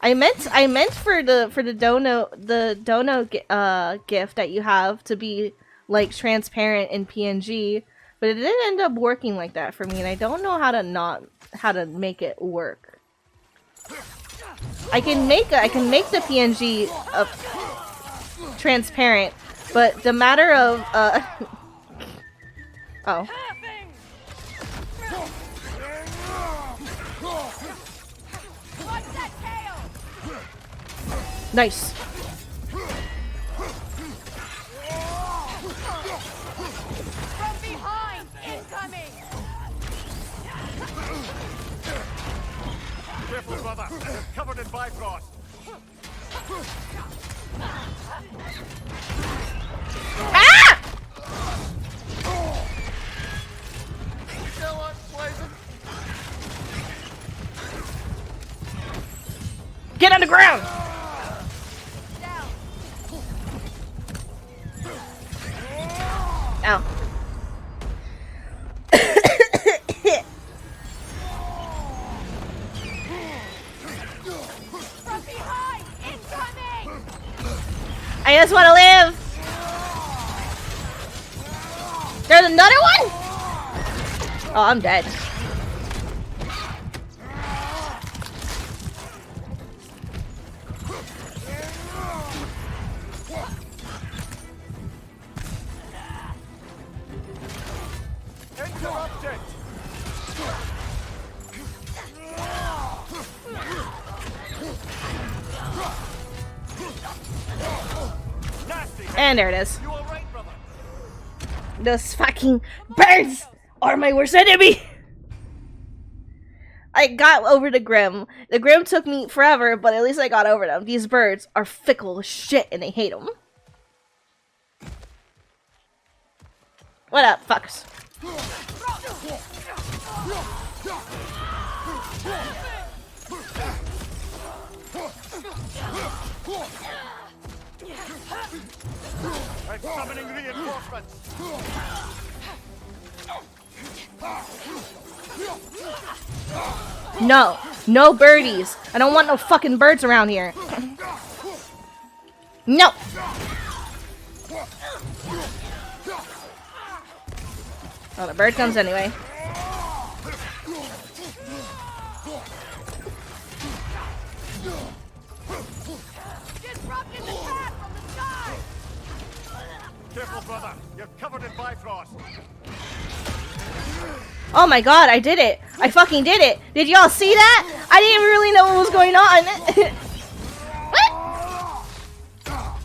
I meant for the dono gift that you have to be like transparent in PNG, but it didn't end up working like that for me, and I don't know how to make it work. I can make the PNG transparent, but the matter of oh. Nice. From behind, incoming. Careful, brother. You're covered in bifrost. Ah! Still unpleasant. Get on the ground. Ow. From behind, incoming. I just want to live. There's another one? Oh, I'm dead. Interrupted. And there it is. You all right, brother? Those fucking birds are my worst enemy. I got over the Grim. The Grim took me forever, but at least I got over them. These birds are fickle as shit and I hate them. What up, fucks? I'm summoning reinforcements. No. No birdies. I don't want no fucking birds around here. No. Oh, the bird comes anyway. Disrupting the path from the sky. Careful, brother. You're covered in bifrost. Oh my god, I did it. I fucking did it. Did y'all see that? I didn't really know what was going on. What?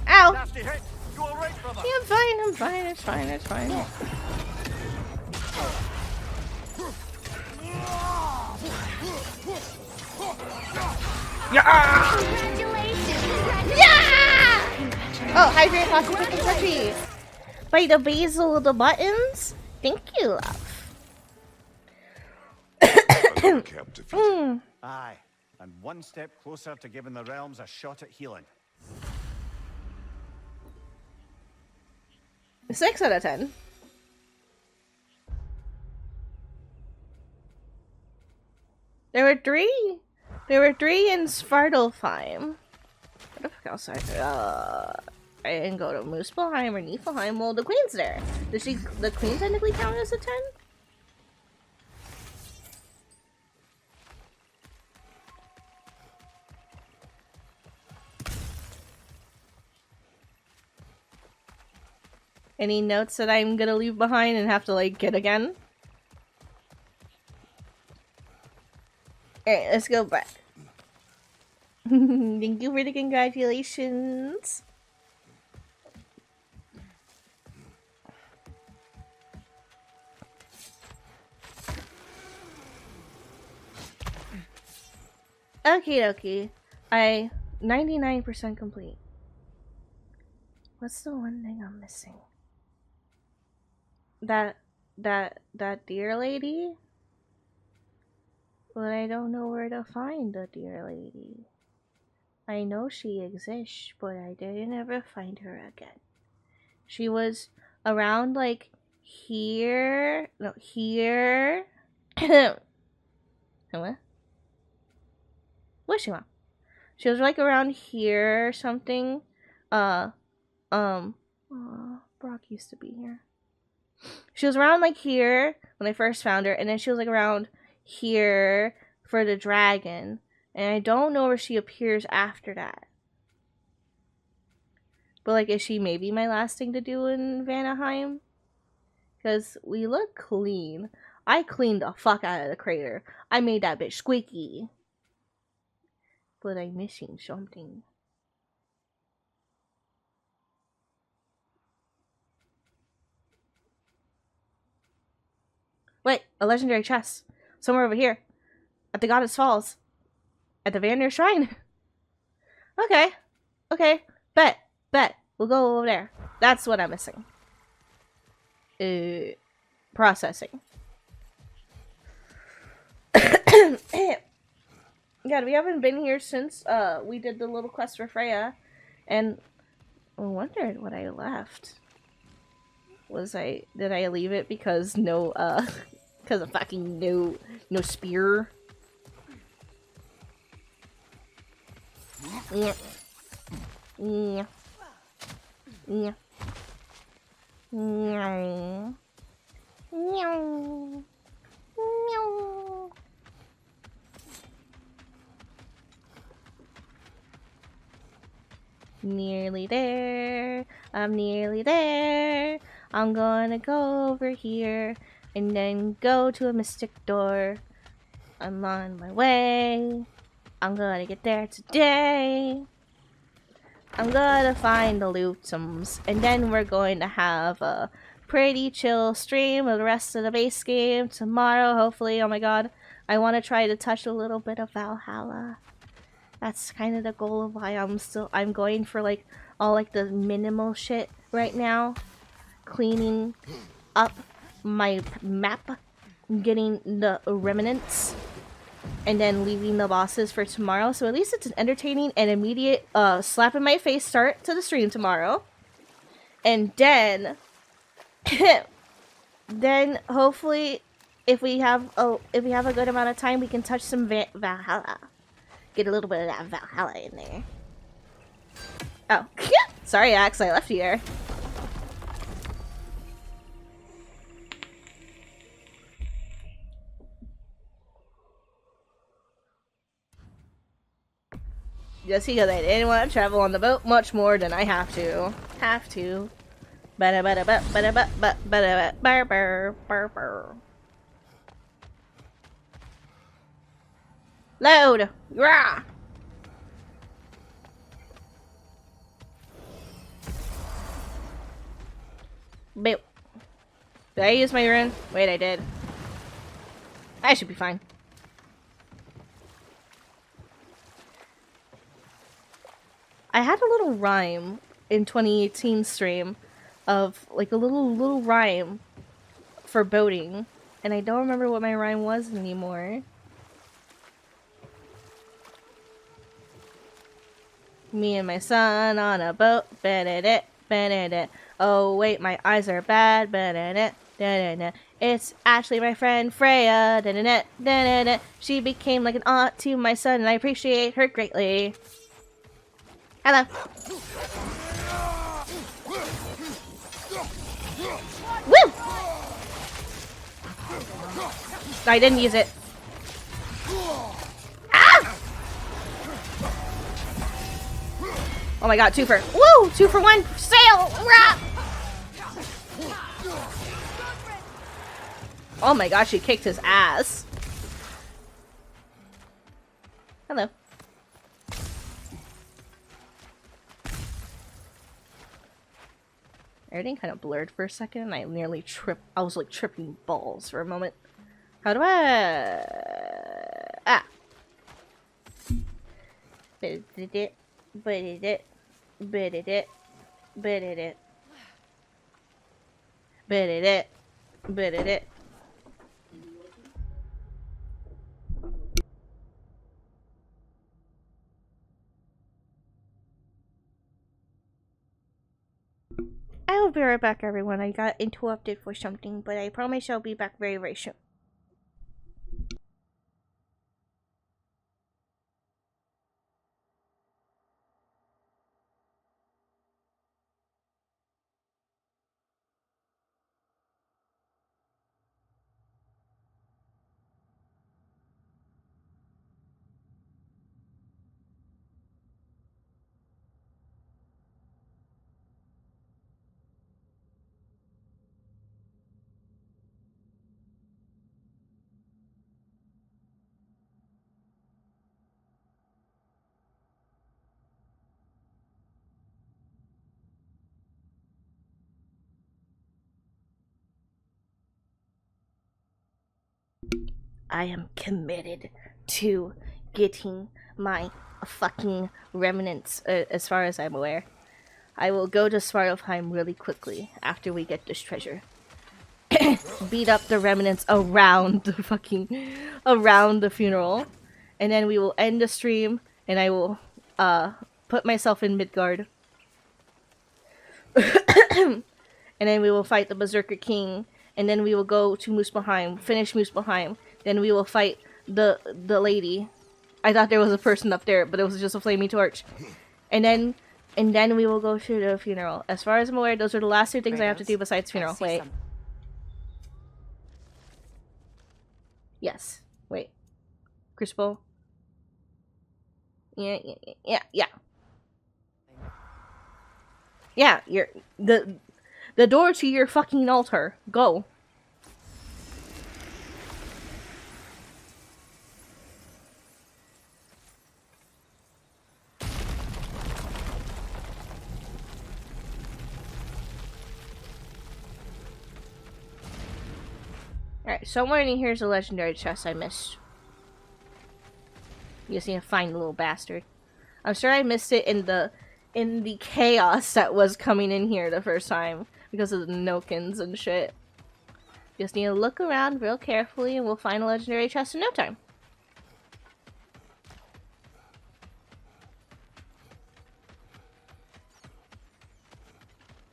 Ow. Nasty hit. You all right, brother? Yeah, I'm fine, I'm fine, it's fine, it's fine. Yeah! Congratulations. Yeah! Oh, hydrate, hockey, pick, and touchy. By the basil of the buttons? Thank you, love. Aye, and one step closer to giving the realms a shot at healing. 6 out of 10. There were 3. There were 3 in Svartalfheim. What the fuck else I didn't go to Muspelheim or Niflheim. Well, the Queen's there. Does the Queen technically count as a 10? Any notes that I'm gonna leave behind and have to, like, get again? Alright, let's go back. Thank you for the congratulations. Okay, okay. 99% complete. What's the one thing I'm missing? That deer lady? But I don't know where to find the deer lady. I know she exists, but I didn't ever find her again. She was around, like, here. No, here. What? Where's she from? She was like around here or something. Brock used to be here. She was around like here when I first found her, and then she was like around here for the dragon. And I don't know where she appears after that. But like, is she maybe my last thing to do in Vanaheim? Because we look clean. I cleaned the fuck out of the crater. I made that bitch squeaky. But I'm missing something. Wait, a legendary chest. Somewhere over here. At the Goddess Falls. At the Vanir Shrine. Okay. Okay. Bet. We'll go over there. That's what I'm missing. Processing. God, we haven't been here since we did the little quest for Freya, and I wondered what I left. Did I leave it because because of fucking no spear? Yeah. Yeah. Yeah. Meow. Meow. Meow. Nearly there. I'm nearly there. I'm gonna go over here and then go to a mystic door. I'm on my way. I'm gonna get there today. I'm gonna find the lootums, and then we're going to have a pretty chill stream of the rest of the base game tomorrow, hopefully. Oh my god, I want to try to touch a little bit of Valhalla. That's kind of the goal of why I'm going for like all like the minimal shit right now. Cleaning up my map, getting the remnants, and then leaving the bosses for tomorrow. So at least it's an entertaining and immediate slap in my face start to the stream tomorrow. And then then hopefully if we have a good amount of time, we can touch some Valhalla. Get a little bit of that Valhalla in there. Oh, sorry Axe, I left you there. Just because I didn't want to travel on the boat much more than I have to. Load! Rah! Boop. Did I use my rune? Wait, I did. I should be fine. I had a little rhyme in 2018 stream of like a little rhyme for boating, and I don't remember what my rhyme was anymore. Me and my son on a boat, ba-da-da, ba-da-da. Oh wait, my eyes are bad, ba-da-da, da-da-da. It's actually my friend Freya, da-da-da, da-da-da. She became like an aunt to my son, and I appreciate her greatly. Hello. Woo! I didn't use it. Ah! Oh my god, 2 for... Woo! 2 for 1! Sail! Rah! Oh my gosh, she kicked his ass. Hello. Everything kind of blurred for a second, and I nearly tripped. I was like tripping balls for a moment. How do I... Ah! But it. I will be right back, everyone. I got interrupted for something, but I promise I'll be back very, very soon. I am committed to getting my fucking remnants, as far as I'm aware. I will go to Svartalfheim really quickly after we get this treasure. Beat up the remnants around the funeral, and then we will end the stream, and I will put myself in Midgard. And then we will fight the Berserker King, and then we will go to Muspelheim, finish Muspelheim, then we will fight the lady. I thought there was a person up there, but it was just a flaming torch. And then we will go to the funeral. As far as I'm aware, those are the last two things I have to do besides funeral. Wait. Yes. Wait. Crucible. Yeah. Yeah, you're the door to your fucking altar. Go. Alright, somewhere in here's a legendary chest I missed. You just need to find the little bastard. I'm sure I missed it in the chaos that was coming in here the first time because of the Nokins and shit. Just need to look around real carefully and we'll find a legendary chest in no time.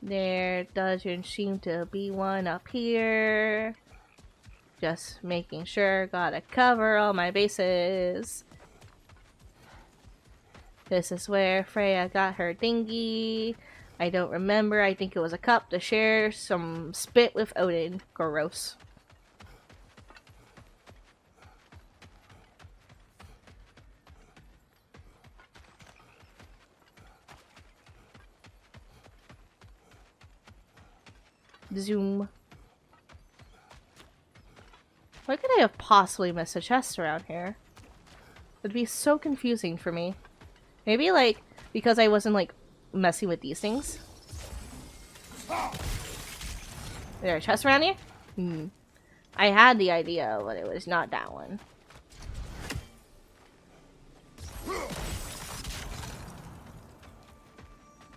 There doesn't seem to be one up here. Just making sure, gotta cover all my bases. This is where Freya got her dinghy. I don't remember, I think it was a cup to share some spit with Odin. Gross. Zoom. Why could I have possibly missed a chest around here? It'd be so confusing for me. Maybe, like, because I wasn't, like, messing with these things. Is there a chest around here? I had the idea, but it was not that one.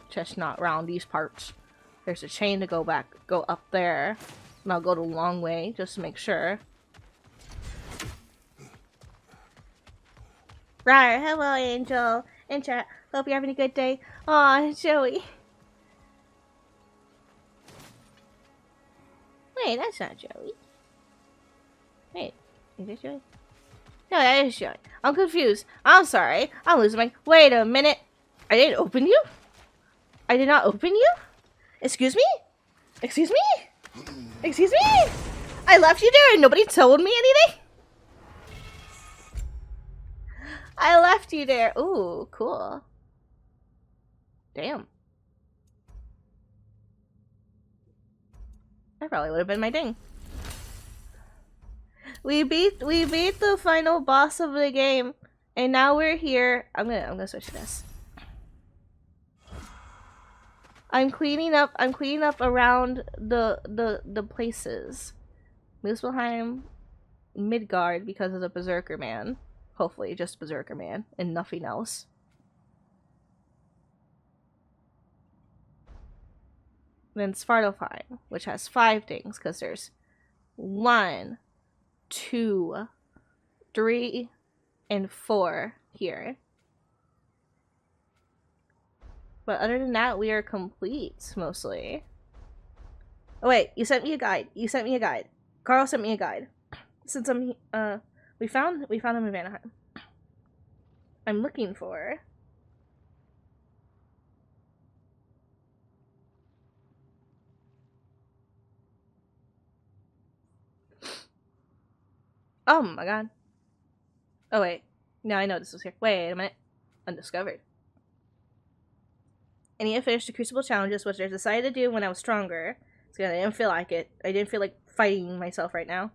Chest not round these parts. There's a chain to go up there. And I'll go the long way, just to make sure. Right, hello Angel. In chat. Hope you're having a good day. Aw, Joey. Wait, that's not Joey. Wait, is this Joey? No, that is Joey. I'm confused. I'm sorry. I'm losing my... Wait a minute. I didn't open you? I did not open you? Excuse me? Excuse me? Excuse me? I left you there and nobody told me anything? I left you there. Ooh, cool. Damn. That probably would have been my ding. We beat the final boss of the game, and now we're here. I'm gonna switch to this. I'm cleaning up around the places. Muspelheim, Midgard because of the Berserker Man. Hopefully just Berserker Man and nothing else. Then Svartalfheim, which has 5 things, because there's 1, 2, 3, and 4 here. But other than that, we are complete, mostly. Oh wait, you sent me a guide. You sent me a guide. Carl sent me a guide. Since I'm, we found him in Vanaheim. I'm looking for... Oh my god. Oh wait. Now I know this was here. Wait a minute. Undiscovered. I need to finish the Crucible challenges, which I decided to do when I was stronger. So I didn't feel like it. I didn't feel like fighting myself right now.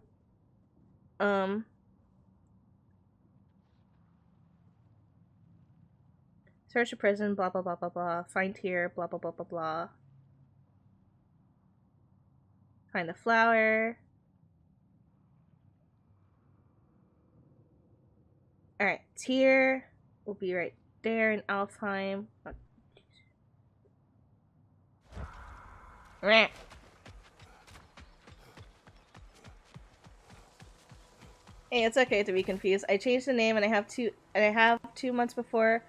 Search a prison, blah blah blah blah blah. Find here, blah blah blah blah blah. Find the flower. Alright, tier will be right there in Alfheim. Meh. Hey, it's okay to be confused. I changed the name and I have 2 months before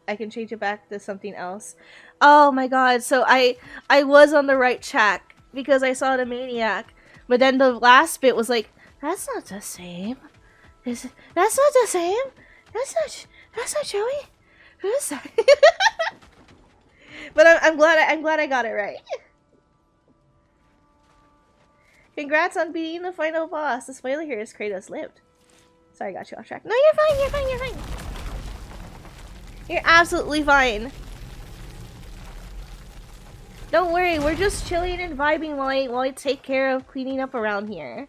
I can change it back to something else. Oh my god, so I was on the right track because I saw the maniac. But then the last bit was like, that's not the same. That's not the same? That's not Joey? Who's that? But I'm glad I got it right. Congrats on beating the final boss. The spoiler here is Kratos lived. Sorry, I got you off track. No, you're fine. You're absolutely fine. Don't worry, we're just chilling and vibing while I take care of cleaning up around here.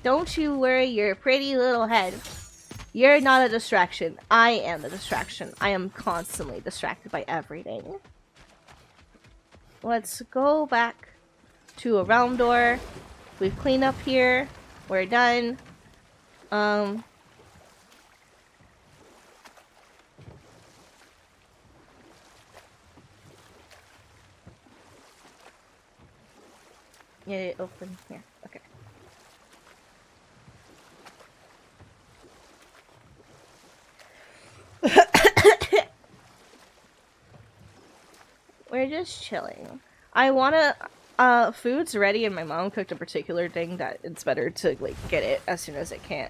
Don't you worry your pretty little head. You're not a distraction. I am the distraction. I am constantly distracted by everything. Let's go back to a round door. We've cleaned up here. We're done. Get it open here. Okay. We're just chilling. I wanna food's ready and my mom cooked a particular thing that it's better to like get it as soon as I can.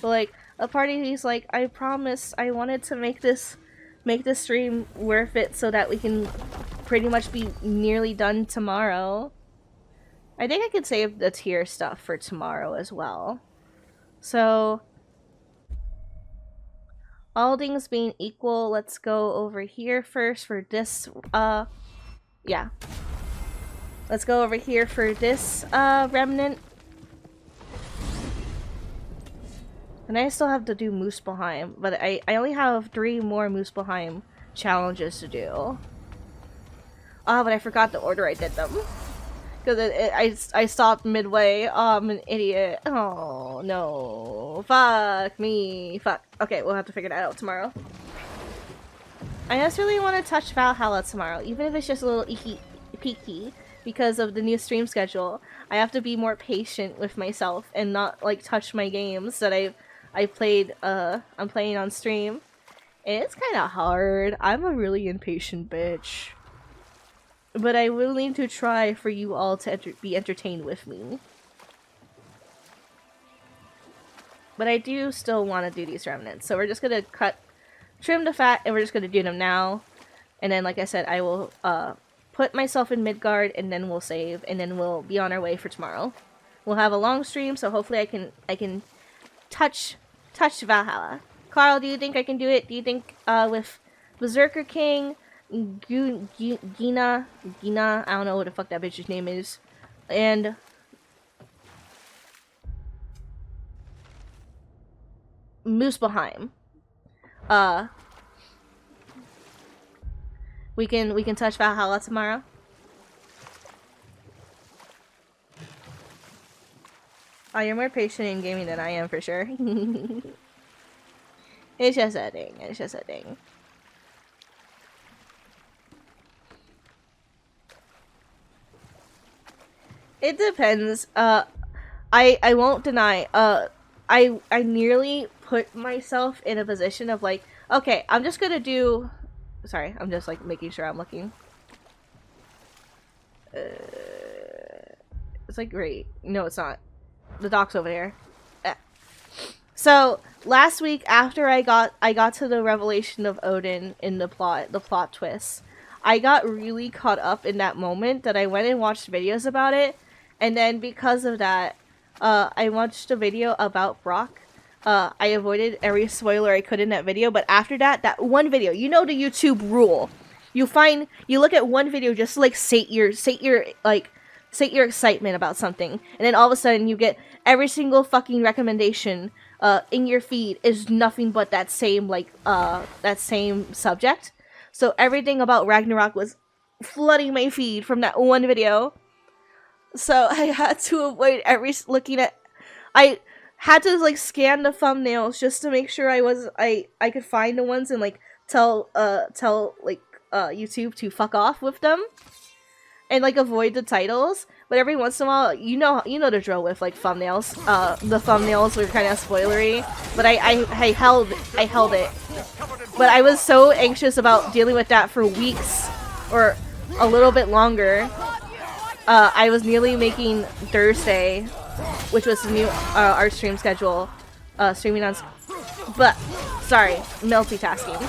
But like a part of me's like, I promise I wanted to make this stream worth it so that we can pretty much be nearly done tomorrow. I think I could save the tier stuff for tomorrow as well. So all things being equal, let's go over here first for this yeah. Let's go over here for this remnant. And I still have to do Muspelheim, but I only have 3 more Muspelheim challenges to do. Oh, but I forgot the order I did them. Because I stopped midway. Oh, I'm an idiot. Oh, no. Fuck me. Fuck. Okay, we'll have to figure that out tomorrow. I just really want to touch Valhalla tomorrow, even if it's just a little peeky. Because of the new stream schedule, I have to be more patient with myself and not like touch my games that I'm playing on stream. And it's kind of hard. I'm a really impatient bitch. But I'm willing to try for you all to be entertained with me. But I do still want to do these remnants. So we're just going to trim the fat, and we're just going to do them now. And then, like I said, I will put myself in Midgard, and then we'll save, and then we'll be on our way for tomorrow. We'll have a long stream, so hopefully I can touch Valhalla. Carl, do you think I can do it? Do you think with Berserker King, Gina, I don't know what the fuck that bitch's name is, and Muspelheim, we can touch Valhalla tomorrow? Oh, you're more patient in gaming than I am, for sure. It's just a thing. It's just a thing. It depends. I won't deny. I nearly put myself in a position of like, okay, I'm just gonna do. Sorry, I'm just like making sure I'm looking. It's like great. No, it's not. The dock's over there. So last week, after I got to the revelation of Odin in the plot twist, I got really caught up in that moment that I went and watched videos about it, and then because of that, I watched a video about Brock. I avoided every spoiler I could in that video, but after that one video, you know the YouTube rule. You look at one video just to like sate your excitement about something, and then all of a sudden you get every single fucking recommendation in your feed is nothing but that same subject. So everything about Ragnarok was flooding my feed from that one video. So I had to avoid looking at had to like scan the thumbnails just to make sure I could find the ones and like tell YouTube to fuck off with them and like avoid the titles. But every once in a while, you know the drill with like thumbnails. The thumbnails were kind of spoilery, but I held it. But I was so anxious about dealing with that for weeks or a little bit longer. I was nearly making Thursday, which was the new art stream schedule, streaming on. But sorry, multitasking.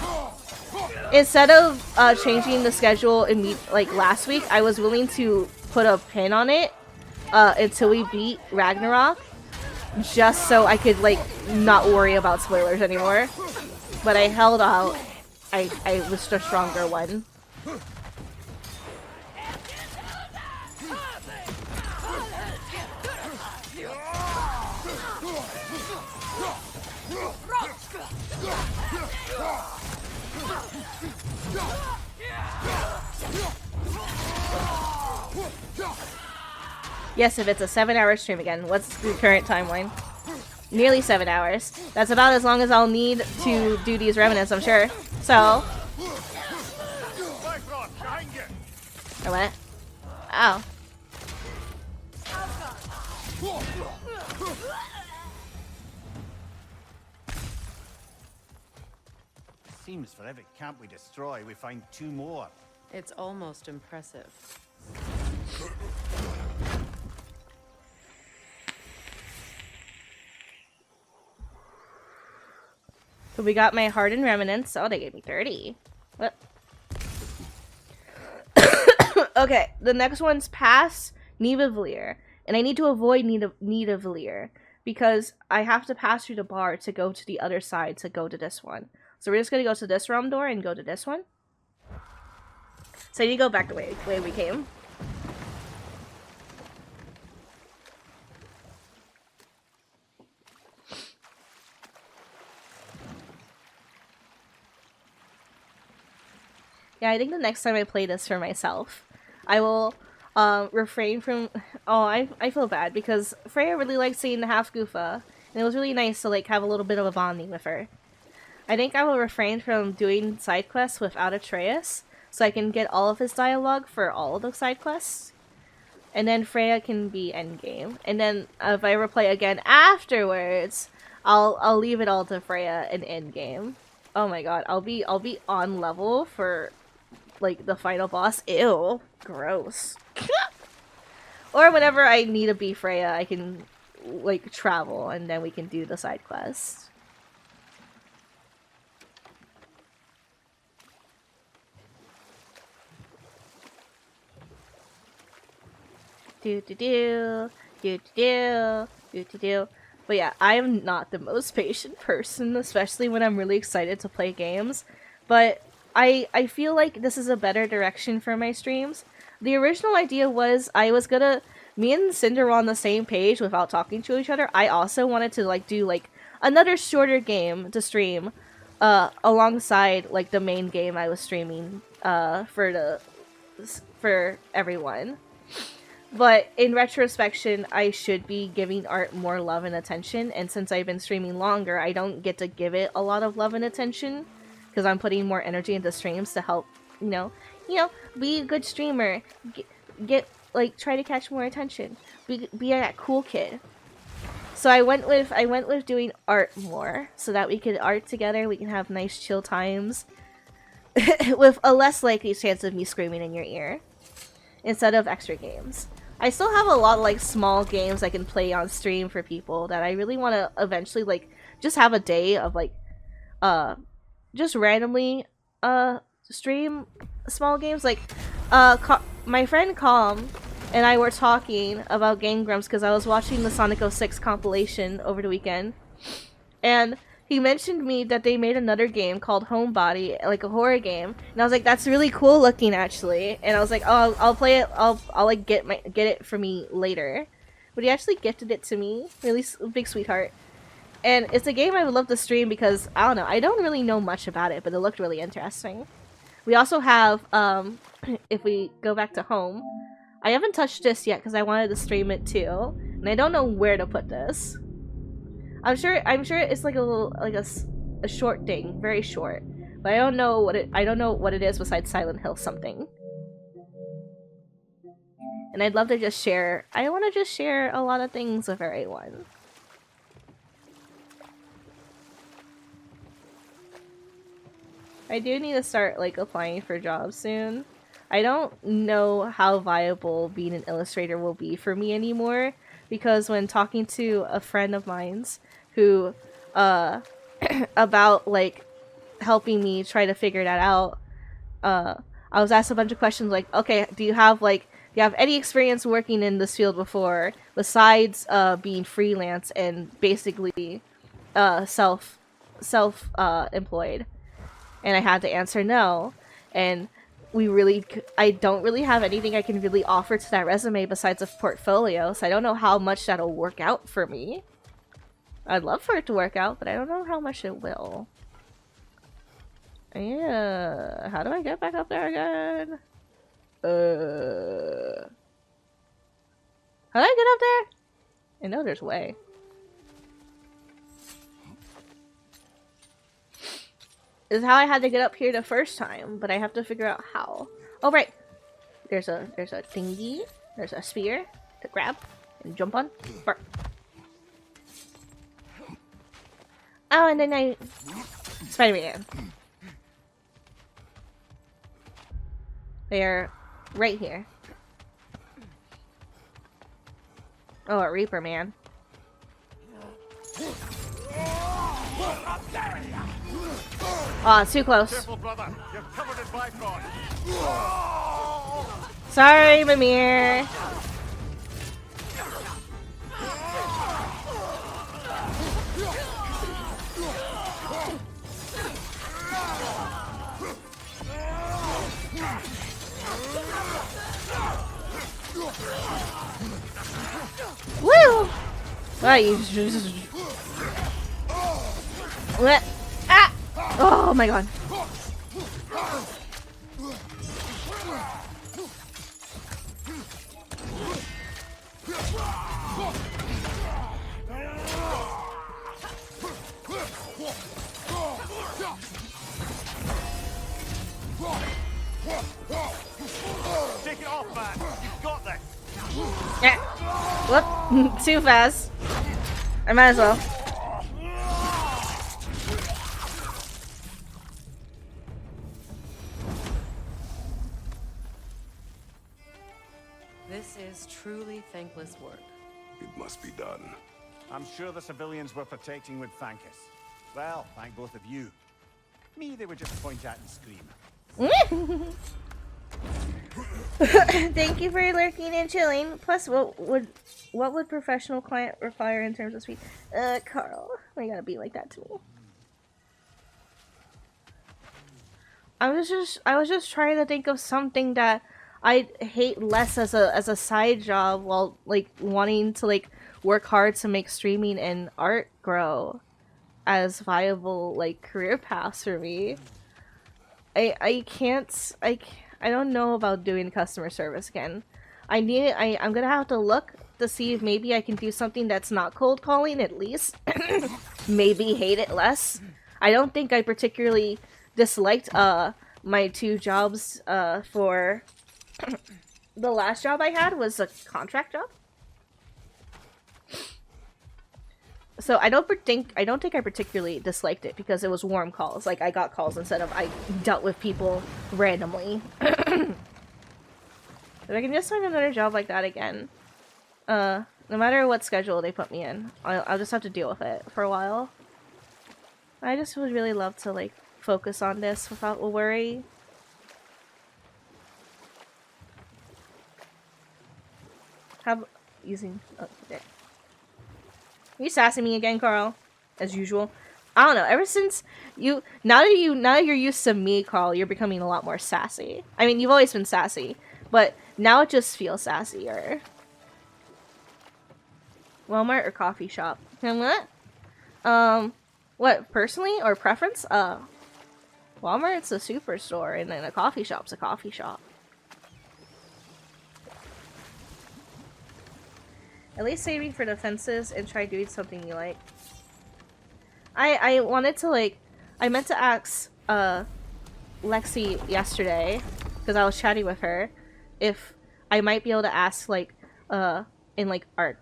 Instead of changing the schedule like last week, I was willing to put a pin on it until we beat Ragnarok, just so I could like not worry about spoilers anymore. But I held out. I was the stronger one. Yes, if it's a 7-hour stream again. What's the current timeline? Nearly 7 hours. That's about as long as I'll need to do these remnants, I'm sure. So. Or what? Oh. Seems for every camp we destroy, we find 2 more. It's almost impressive. So we got my hardened remnants. Oh, they gave me 30. What? Okay, the next one's pass Nidavellir. And I need to avoid Nidavellir because I have to pass through the bar to go to the other side to go to this one. So we're just going to go to this realm door and go to this one. So you go back the way we came. Yeah, I think the next time I play this for myself, I will refrain from... Oh, I feel bad because Freya really liked seeing the half Goofa, and it was really nice to like have a little bit of a bonding with her. I think I will refrain from doing side quests without Atreus, so I can get all of his dialogue for all of the side quests. And then Freya can be endgame. And then if I ever play again afterwards, I'll leave it all to Freya in endgame. Oh my god, I'll be on level for like the final boss. Ew, gross. Or whenever I need to be Freya, I can like travel and then we can do the side quest. Do. But yeah, I am not the most patient person, especially when I'm really excited to play games. But I feel like this is a better direction for my streams. The original idea was me and Cinder were on the same page without talking to each other. I also wanted to like do like another shorter game to stream alongside like the main game I was streaming for everyone. But in retrospection, I should be giving art more love and attention, and since I've been streaming longer, I don't get to give it a lot of love and attention, because I'm putting more energy into streams to help, you know, be a good streamer, get like, try to catch more attention, be a cool kid. So I went with doing art more, so that we could art together, we can have nice chill times, with a less likely chance of me screaming in your ear, instead of extra games. I still have a lot of like small games I can play on stream for people that I really want to eventually like just have a day of like just randomly stream small games. Like my friend Calm and I were talking about Game Grumps because I was watching the Sonic 06 compilation over the weekend, and he mentioned me that they made another game called Homebody, like a horror game, and I was like, "That's really cool looking, actually." And I was like, "Oh, I'll play it. I'll like get it for me later." But he actually gifted it to me. Really big sweetheart. And it's a game I would love to stream because I don't know. I don't really know much about it, but it looked really interesting. We also have if we go back to home, I haven't touched this yet because I wanted to stream it too, and I don't know where to put this. I'm sure it's like a little, like a short thing, very short. But I don't know what it is besides Silent Hill something. And I'd love to just share. I want to just share a lot of things with everyone. I do need to start like applying for jobs soon. I don't know how viable being an illustrator will be for me anymore, because when talking to a friend of mine's who about like helping me try to figure that out, I was asked a bunch of questions like, okay, do you have any experience working in this field before besides being freelance and basically self employed? And I had to answer no. And I don't really have anything I can really offer to that resume besides a portfolio, so I don't know how much that'll work out for me. I'd love for it to work out, but I don't know how much it will. Yeah, how do I get back up there again? How do I get up there? I know there's a way. This is how I had to get up here the first time, but I have to figure out how. Oh right, there's a thingy. There's a spear to grab and jump on. Bark. Oh, and then Spider-Man. They're right here. Oh, a Reaper man. Oh, it's too close. Careful, brother. You're covered in bifrost. Sorry, Mimir. Woo! Wow, you just... What? Ah! Oh my god. Take it off, man. You've got this. Yeah. Whoop. Too fast. I might as well. This is truly thankless work. It must be done. I'm sure the civilians were protecting would thank us. Well, thank both of you. Me, they would just point at and scream. Thank you for lurking and chilling. Plus, what would professional client require in terms of speed? Carl, why you gotta be like that to me? I was just trying to think of something that I hate less as a side job, while like wanting to like work hard to make streaming and art grow as viable like career paths for me. I don't know about doing customer service again. I'm gonna have to look to see if maybe I can do something that's not cold calling at least. Maybe hate it less. I don't think I particularly disliked my two jobs for the last job I had was a contract job. So I don't think I particularly disliked it because it was warm calls. Like I got calls instead of I dealt with people randomly. If I can just find another job like that again, no matter what schedule they put me in, I'll just have to deal with it for a while. I just would really love to like focus on this without worry. Using there. Are you sassing me again, Carl? As usual. I don't know. Ever since now that you're used to me, Carl, you're becoming a lot more sassy. I mean, you've always been sassy, but now it just feels sassier. Walmart or coffee shop? And what? What, personally or preference? Walmart's a superstore, and then a coffee shop's a coffee shop. At least saving for the fences and try doing something you like. I wanted to like, I meant to ask Lexi yesterday because I was chatting with her if I might be able to ask like in like our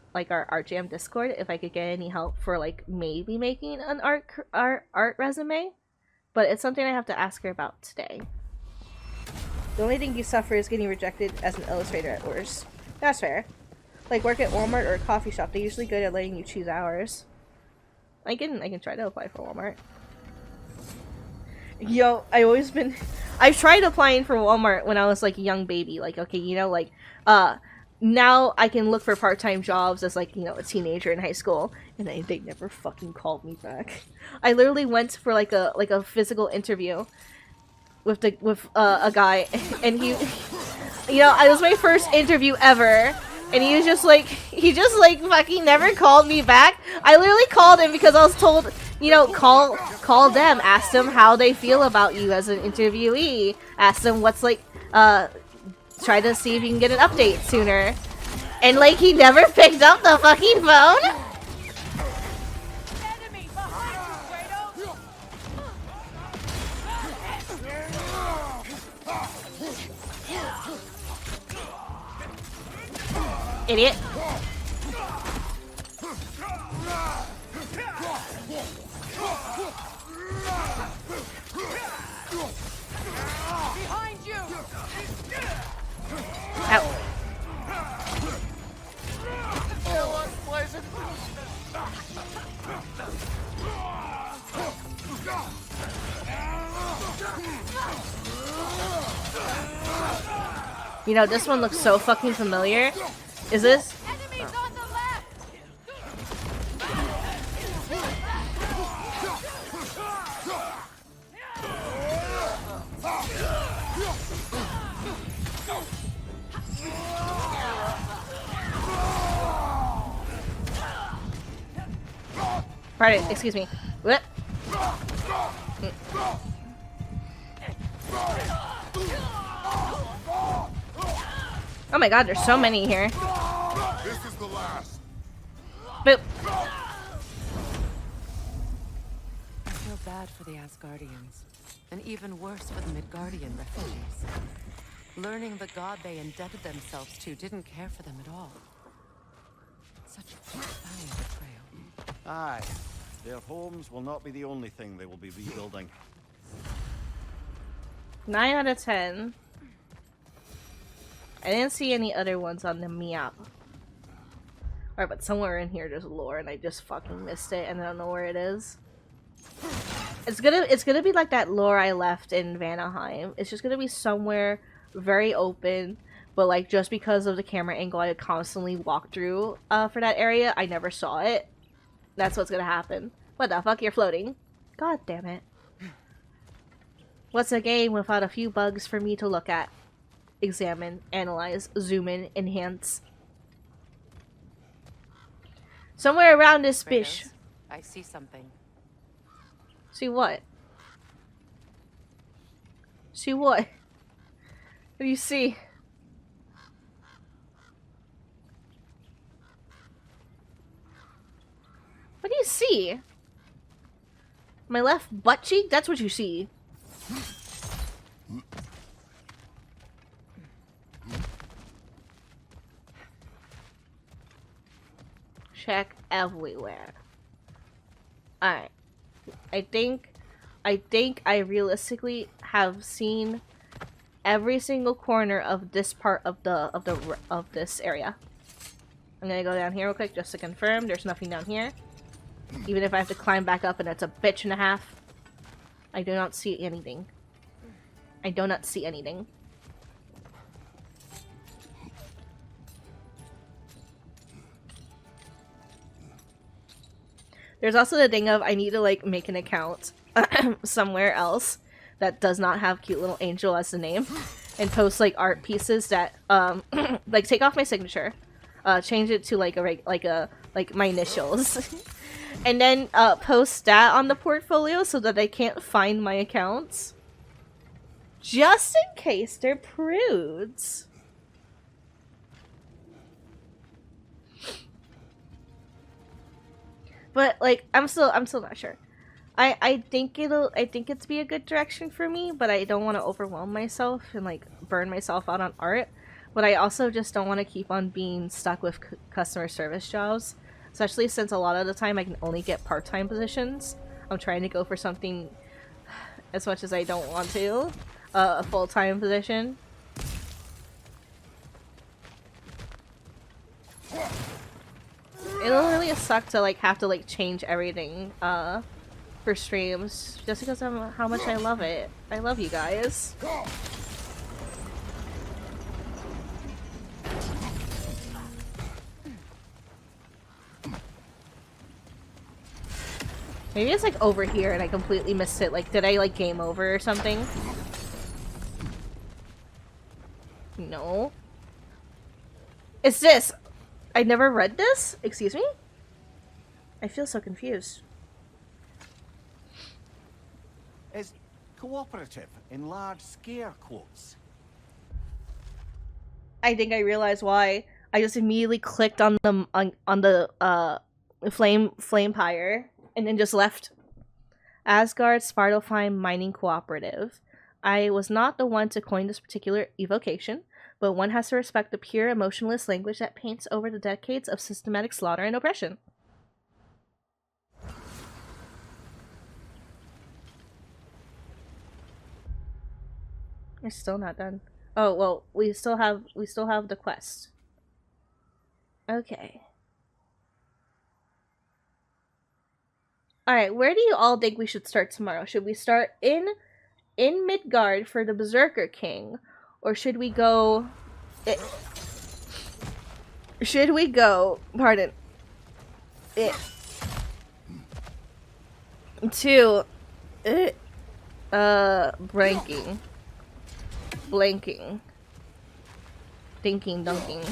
art jam Discord if I could get any help for like maybe making an art resume, but it's something I have to ask her about today. The only thing you suffer is getting rejected as an illustrator at worst. That's fair. Like work at Walmart or a coffee shop, they're usually good at letting you choose hours. I can try to apply for Walmart. Yo, I've tried applying for Walmart when I was like a young baby. Like, okay, you know, like, now I can look for part-time jobs as like, you know, a teenager in high school, and they never fucking called me back. I literally went for like a physical interview with a guy, and he, you know, it was my first interview ever. And he just like fucking never called me back. I literally called him because I was told, you know, call them, ask them how they feel about you as an interviewee. Ask them what's like, try to see if you can get an update sooner. And like he never picked up the fucking phone. Enemy behind you, Idiot. behind you. Ow. You know, this one looks so fucking familiar. Is this? Enemies on the left. Pardon, excuse me. What? Oh my god, there's so many here. This is the last. Boop. I feel bad for the Asgardians, and even worse for the Midgardian refugees. Learning the god they indebted themselves to didn't care for them at all. Such a profound betrayal. Aye. Their homes will not be the only thing they will be rebuilding. 9 out of 10. I didn't see any other ones on the map. Alright, but somewhere in here there's lore and I just fucking missed it and I don't know where it is. It's gonna be like that lore I left in Vanaheim. It's just gonna be somewhere very open, but like just because of the camera angle I constantly walk through for that area, I never saw it. That's what's gonna happen. What the fuck? You're floating. God damn it. What's a game without a few bugs for me to look at? Examine, analyze, zoom in, enhance. Somewhere around this bitch. Kratos, I see something. See what? See what? What do you see? What do you see? My left butt cheek? That's what you see. Check everywhere. Alright. I think I realistically have seen every single corner of this part of this area. I'm gonna go down here real quick just to confirm there's nothing down here. Even if I have to climb back up and it's a bitch and a half. I do not see anything. I do not see anything. There's also the thing of I need to like make an account somewhere else that does not have CuteLittleAngel as the name and post like art pieces that like take off my signature, change it to like my initials, and then post that on the portfolio so that I can't find my accounts, just in case they're prudes. But like I'm still not sure. I think it's be a good direction for me, but I don't want to overwhelm myself and like burn myself out on art. But I also just don't want to keep on being stuck with customer service jobs, especially since a lot of the time I can only get part-time positions. I'm trying to go for something, as much as I don't want to, a full-time position. It'll really suck to like have to like change everything for streams just because of how much I love it. I love you guys. Maybe it's like over here and I completely missed it. Like, did I like game over or something? No. It's this! I never read this? Excuse me? I feel so confused. Is cooperative in large scare quotes. I think I realized why. I just immediately clicked on the flame pyre and then just left. Asgard Svartalfheim Mining Cooperative. I was not the one to coin this particular evocation, but one has to respect the pure, emotionless language that paints over the decades of systematic slaughter and oppression. We're still not done. Oh well, we still have the quest. Okay. Alright, where do you all think we should start tomorrow? Should we start in Midgard for the Berserker King? Or should we go... pardon. To... blanking. Thinking, dunking.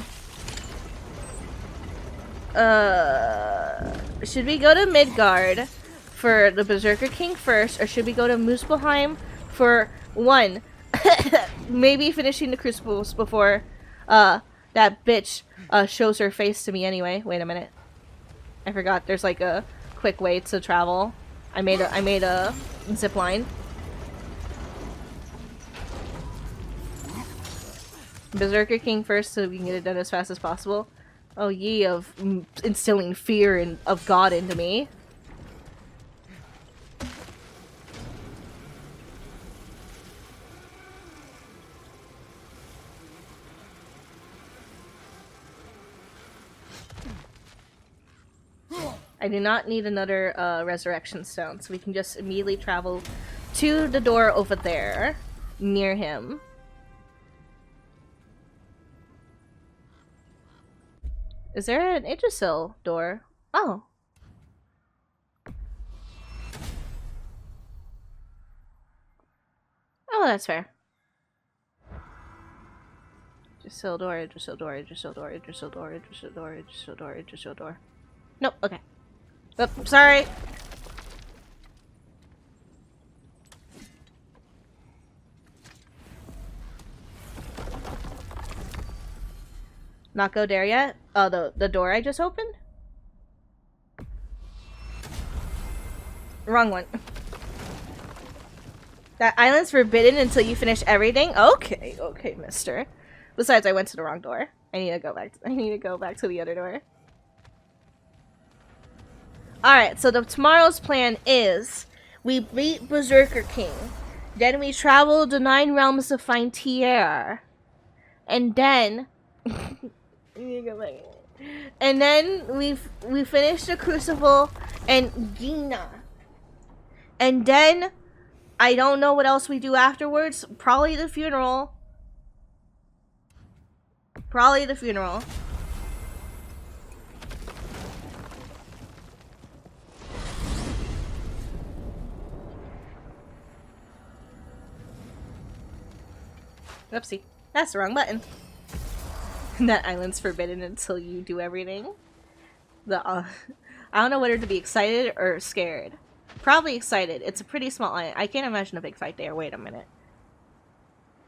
Should we go to Midgard for the Berserker King first, or should we go to Muspelheim for one? Maybe finishing the Crucibles before that bitch shows her face to me anyway. Wait a minute. I forgot there's like a quick way to travel. I made a zip line. Berserker King first so we can get it done as fast as possible. Oh, ye of instilling fear of God into me. I do not need another resurrection stone, so we can just immediately travel to the door over there, near him. Is there an Yggdrasil door? Oh. Oh, that's fair. Yggdrasil door, Yggdrasil door, Yggdrasil door, Yggdrasil door, Yggdrasil door, Yggdrasil door, Yggdrasil door. Nope, okay. Oh, sorry. Not go there yet? Oh, the door I just opened? Wrong one. That island's forbidden until you finish everything? Okay, okay, mister. Besides, I went to the wrong door. I need to go back to the other door. Alright, so tomorrow's plan is we beat Berserker King. Then we travel the 9 realms to find Tyr. And then and then we finish the Crucible and Gina. And then I don't know what else we do afterwards. Probably the funeral. Probably the funeral. Oopsie. That's the wrong button. That island's forbidden until you do everything. I don't know whether to be excited or scared. Probably excited. It's a pretty small island. I can't imagine a big fight there. Wait a minute.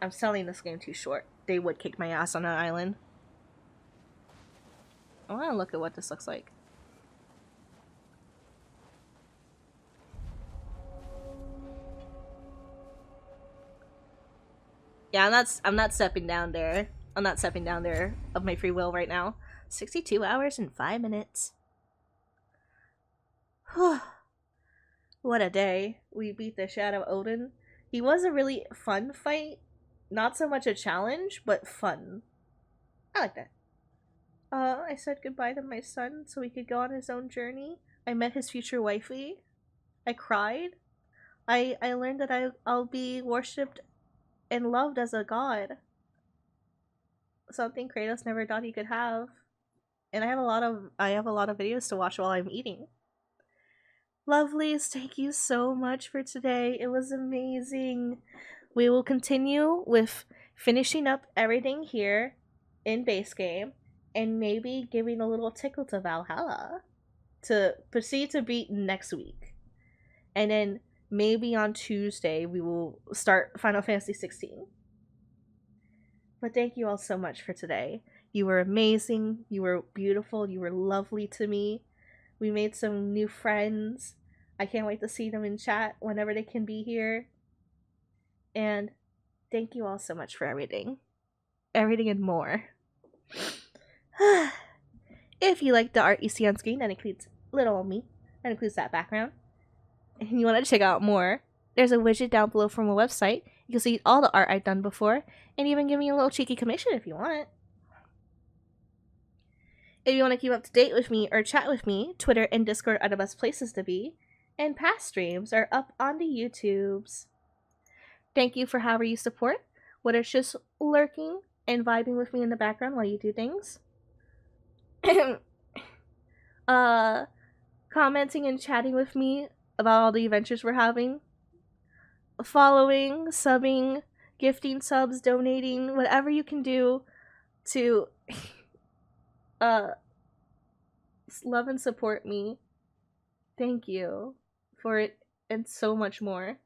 I'm selling this game too short. They would kick my ass on that island. I want to look at what this looks like. Yeah, I'm not stepping down there. I'm not stepping down there of my free will right now. 62 hours and 5 minutes. What a day. We beat the shit out of Odin. He was a really fun fight. Not so much a challenge, but fun. I like that. I said goodbye to my son so he could go on his own journey. I met his future wifey. I cried. I learned that I'll be worshipped and loved as a god. Something Kratos never thought he could have. And I have a lot of videos to watch while I'm eating. Lovelies, thank you so much for today. It was amazing. We will continue with finishing up everything here in base game and maybe giving a little tickle to Valhalla to proceed to beat next week. And then maybe on Tuesday we will start Final Fantasy 16. But thank you all so much for today. You were amazing, you were beautiful, you were lovely to me. We made some new friends. I can't wait to see them in chat whenever they can be here. And thank you all so much for everything. Everything and more. If you like the art you see on screen, that includes little old me. That includes that background. And you want to check out more, there's a widget down below from a website. You can see all the art I've done before, and even give me a little cheeky commission if you want. If you want to keep up to date with me or chat with me, Twitter and Discord are the best places to be, and past streams are up on the YouTubes. Thank you for however you support, whether it's just lurking and vibing with me in the background while you do things. Commenting and chatting with me about all the adventures we're having. Following, subbing, gifting subs, donating, whatever you can do to love and support me. Thank you for it and so much more.